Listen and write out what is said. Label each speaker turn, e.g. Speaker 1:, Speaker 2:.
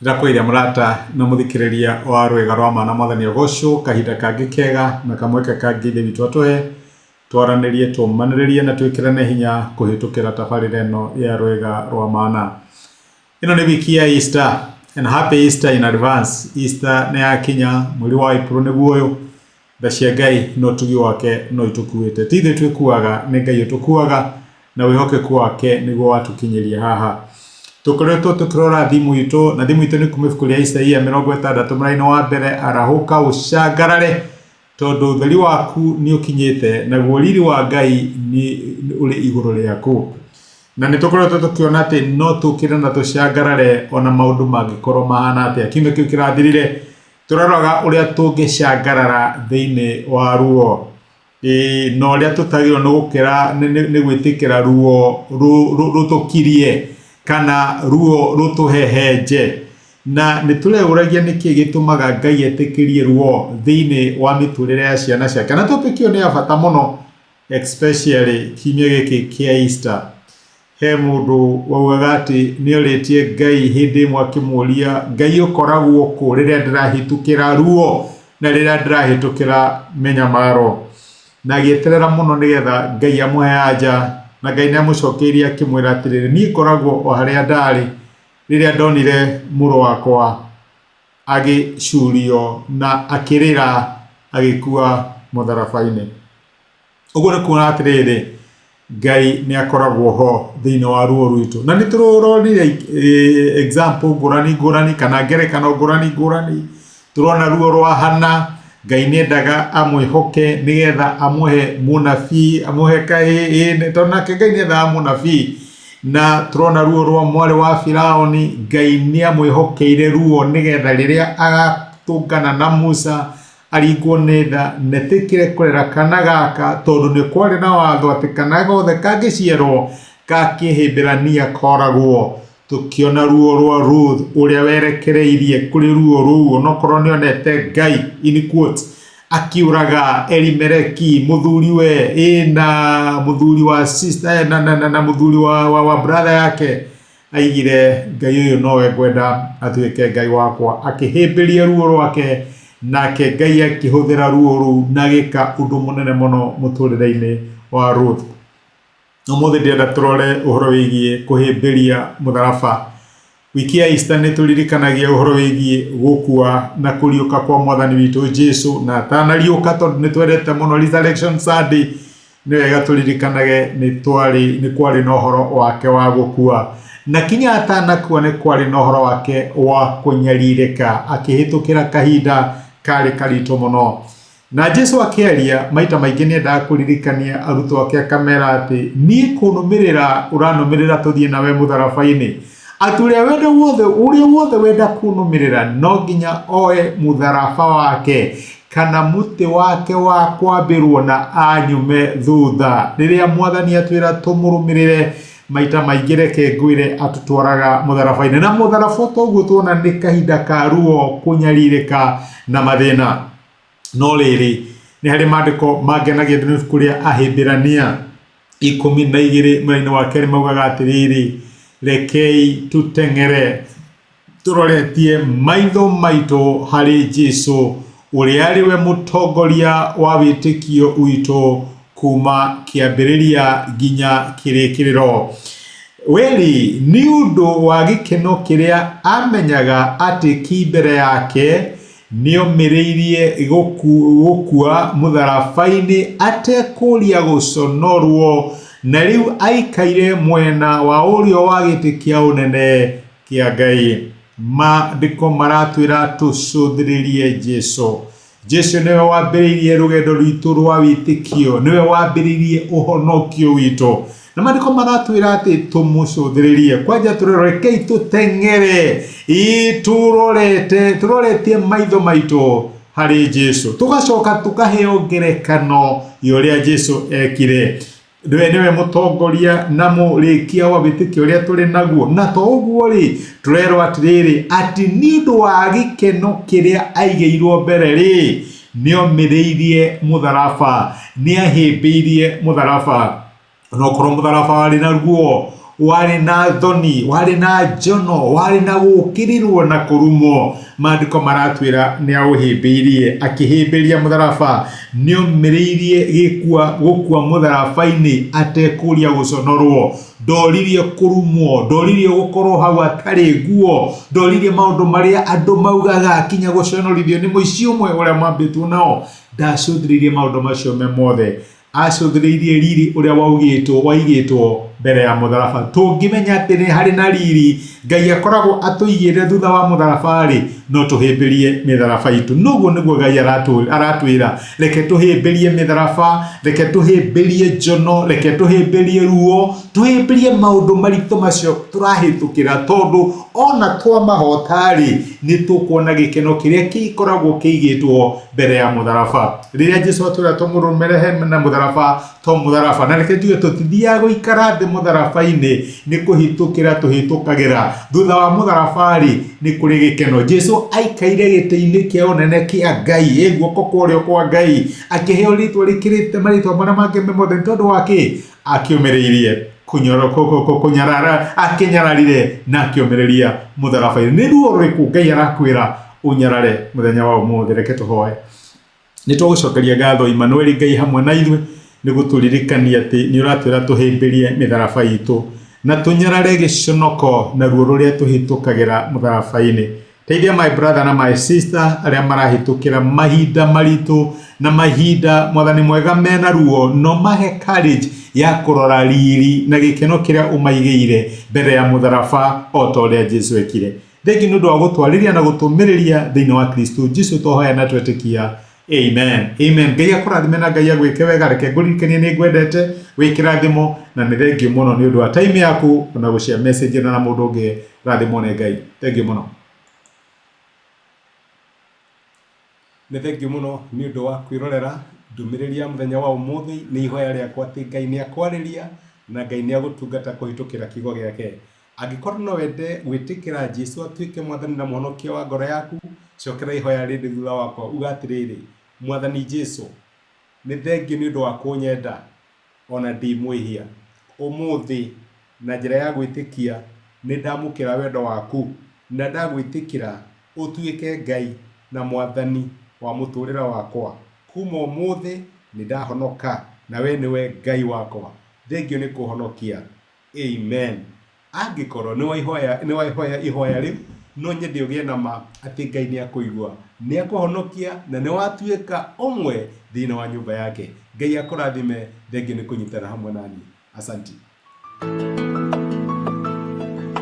Speaker 1: Ndirakwĩria mũrata na mũthikĩrĩria wa rwĩga rwa Mana Mwathani Ũgocwo, kahinda kangĩ kega na kamweke kangĩ Ithe witũ atũhe twaranĩrie tũmanĩrĩrie na twĩkĩrane hinya kũhĩtũkĩra tabarĩra ĩno ya rwĩga rwa Mana. Ĩno nĩ wiki ya Easter and happy Easter in advance. Easter nĩ yakinya, mweri wa April nĩguo ũyũ. Tha cia Ngai no ũtugi wake no itũkuĩte, ti ithuĩ twĩkuaga, nĩ Ngai ũtũkuaga na wĩhokeku wake nĩguo watũkinyĩria haha. Tukoretwo tukirora thimu itu na thimu itu ni kuma ibuku ria Isaia 60 mũraini wa mbere, arahũka ũcangarare tondu ũtheri waku ni ũkinyĩte naguo riri wa Ngai ni uri igũrũ rĩaku. Na nĩ tukoretwo tukiona atĩ no tukire na tũcangarare ona maũndũ mangĩkorwo mahana atĩa. Kiumia kĩu kĩrathirire tũraroraga ũrĩa tũngĩcangarara thĩinĩ wa ruo, na ũrĩa tũtagĩrĩirwo nĩ gũkĩra nĩ gwĩtĩkĩra ruo rũtũkirie kana ruo rutuhehenje. Na nĩtũreũragia nĩkĩ gĩtũmaga Ngai etĩkĩrie ruo thĩinĩ wa mĩtũrĩre ya ciana ciake. Na topic ĩyo nĩ ya bata mũno, especially kiumia gĩkĩ kĩa Easter. He mũndũ waugaga atĩ nĩorĩtie Ngai hĩndĩ ĩmwe akĩmũria, Ngai ũkoragwo kũ rĩrĩa ndĩrahĩtũkĩra ruo na rĩrĩa ndĩrahĩtũkĩra mĩnyamaro? Na agĩeterera mũno nĩgetha Ngai amũhe anja, na Ngai nĩamũcokeirie akĩmwĩra atĩrĩrĩ, niĩ ngoragwo o harĩa ndarĩ rĩrĩa ndonire mũrũ wakwa agĩcurio na akĩrĩra agĩkua mũtharaba-inĩ. Ũguo nĩ kuona atĩrĩrĩ, Ngai nĩakoragwo ho thĩinĩ wa ruo rwitũ. Na nĩtũronire example ngũrani kana ngerekano ngũrani. Tũrona ruo rwa Hana, Ngai nĩendaga amwĩhoke nĩgetha amuhe mũnabii, amuhe kahĩĩ, tondũ nake Ngai nĩendaga mũnabii. Na tũrona ruo rwa mwarĩ wa Firaũni, Ngai nĩamwĩhokeire ruo nĩgetha rĩrĩa agatũngana na Musa aringwo nĩ tha netĩkĩre kũrera kana gaka, tondũ nĩ kwarĩ na watho atĩ kana gothe kangĩciarwo gakĩhĩmbĩrania koragwo. Tukiona ruo rwa Ruth ũrĩa werekereirie kũrĩ ruo rũu, onokorwo nĩonete Ngai in quotes akiuraga Elimeleki mũthuriwe na mũthuri wa sister na mũthuri wa brother yake. Aigire Ngai ũyũ nowe ngwenda atuĩke Ngai wakwa, akĩhĩmbĩria ruo rwake, nake Ngai akĩhũthĩra ruo rũu na gĩka ũndũ mũnene mũno mũtũrĩre-inĩ wa Ruth. Ũmũthĩ ndĩrenda tũrore ũhoro wĩgiĩ kũhĩmbĩria mũtharaba. Wiki ya Easter nĩtũririkanagia ũhoro wĩgiĩ gũkua na kũriũka kwa Mwathani witũ Jesũ, na atanariũka tondũ nĩtwendete mũno Resurrection Sunday, nĩ wega tũririkanage nĩ kwarĩ na ũhoro wake wa gũkua, na kinya atanakua nĩ kwarĩ na ũhoro wake wa kũnyarirĩka akĩhĩtũkĩra kahinda karĩ karitũ mũno. Na Jesũ akĩaria maita maingĩ nĩendaga kũririkania arutwo ake akamera atĩ niĩ kũnũmĩrĩra ũranũmĩrĩra tũthiĩ nawe mũtharaba-inĩ, atĩ ũrĩa wothe wenda kũnũmĩrĩra no nginya oe mũtharaba wake kana mũtĩ wake wa kwambĩrwo na anyume thutha. Rĩrĩa Mwathani atwĩra tũmũrũmĩrĩre, maita maingĩ reke ngwĩre atũtwaraga mũtharaba-inĩ, na mũtharaba ũguo tuona nĩ kahinda ka ruo, kũnyarirĩka na mathĩna. No rĩrĩ, nĩ harĩ maandĩko mangenagia thĩinĩ wa ibuku rĩa Ahĩmbĩrania 12 mũraini wa kerĩ maugaga atĩrĩrĩ, rekei tũteng'ere tũroretie maitho maitũ harĩ Jesũ ũrĩa arĩ we mũtongoria wa wĩtĩkio witũ kuma kĩambĩrĩria nginya kĩrĩkĩrĩro. Weri nĩ ũndũ wa gĩkeno kĩrĩa amenyaga atĩ ki mbere yake nĩomĩrĩirie gũkua mũtharaba-inĩ atekũria gũconorwo, na rĩu aikaire mwena wa ũrĩo wa gĩtĩ kĩa ũnene kĩa Ngai. Maandĩko maratwĩra tũcũthĩrĩrie Jesũ. Jesũ nĩwe wambĩrĩirie rũgendo rwitũ rwa wĩtĩkio, nĩwe wambĩrĩirie ũhonokio witũ, na maandĩko maratwĩra atĩ tũmũcũthĩrĩrie. Kwanja rekei tũteng'ere tũroretie maitho maitũ harĩ Jesũ, tũgacoka tũkaheo ngerekano ya ũrĩa Jesũ ekire. Nĩwe mũtongoria na mũrĩkia wa wĩtĩkio ũrĩa tũrĩ naguo, na to ũguo rĩ, tũrerwo atĩrĩrĩ atĩ nĩ ũndũ wa gĩkeno kĩrĩa aigĩirwo mbere rĩ, nĩomĩrĩirie mũtharaba, nĩahĩmbĩirie mũtharaba. Onokorwo mũtharaba warĩ na ruo, wari na thoni, wari na njono, wari na gukirirwo na kurumo. Maandiko maratwira ni auhimbiirie, akihimbiria mutharaba, ni omiriirie gukua mutharabaini atekuria guconorwo. Ndoririe kurumwo, ndoririe gukorwo hau atari nguo, ndoririe maundu maria andu maugaga kinya guconorithio ni muici umwe uria mwambitwo nao. Ndacuthiririe maundu macio me mothe, acuthiriirie riri uria waigitwo mbere ya mutharaba. Tungimenya ati ni hari na riri Ngai akoragwo atuigire thutha wa mutharaba ri, no tuhimbirie mitharaba itu. Nuguo niguo Ngai aratwira, reke tuhimbirie mitharaba, reke tuhimbirie njono, reke tuhimbirie ruo, tuhimbirie maundu maritu macio turahitukira, tondu ona twa mahotari ni tukuona gikeno kiria gikoragwo kiigitwo mbere ya mutharaba. Riria Jesu atwira tumurumire na mutharaba, to mutharaba, na reke tuge tutithia guikara thi mutharabaini, ni kuhitukira tuhitukagira thutha wa mutharaba ri, ni kuri gikeno. Jesu aikaire giti-ini kia unene kia Ngai, guoko kurio kwa Ngai, akiheo ritwa rikirite maritwa maria mangi mothe, tondu wake akiumiriirie kunyarara, akinyararire na akiumiriria mutharaba-ini. Ni ruo ruriku Ngai arakwira unyarare muthenya wa umuthi? Reke tuhoe. Ni tugucokeria ngatho Emmanuel Ngai hamwe na ithuĩ ni guturirikania ati ni uratwira tuhimbirie mitharaba itu na tunyarare giconoko na ruo ruria tuhitukagira mutharaba-ini. Teithia my brother na my sister aria marahitukira mahinda maritu na mahinda Mwathani mwega mena ruo, no mahe courage ya kurora riri na gikeno kiria umaigeire mbere ya mutharaba o ta uria Jesu ekire. Thengi nundu wa gutwariria na gutumiriria thiini wa Kristo Jesu tohoya na twetikia. Amen. Amen. Ngai akurathime na Ngai agwike wega. Reke ngurikanie ni ngwendete wikirathimo na ni thengi muno ni undu wa time yaku na gushare message na mundu ungi. Rathimo ne Ngai. Thengi muno. Ni thengi muno ni undu wa kwirorera ndumiriria muthenya wa umuthi. Ni ihoya riakwa ati Ngai ni akwariria na Ngai ni agutungata kuhitukira kiugo giake. Angikorwo no wende gwitikira Jesu atuike Mwathani na Mwonokia wa ngoro yaku, cokera ihoya rindi thutha wakwa, uga atiriri: Mwathani Jesu, ni thengi ni undu wa kunyenda ona ndi mwihia. Umuthi na njira ya gwitikia ni ndamukira wendo waku na ndagwitikira utuike Ngai na Mwathani wa muturira wakwa. Kuma umuthi ni ndahonoka na we niwe Ngai wakwa. Thengio ni kuhonokia. Amen. Angikorwo ni waihoya ihoya riu, no nyende ugie na ma ati Ngai ni akuigua, ni akuhonokia na ni watuika umwe thiini wa nyumba yake. Ngai akurathime. Thengio ni kunyitana hamwe nani. Asanti.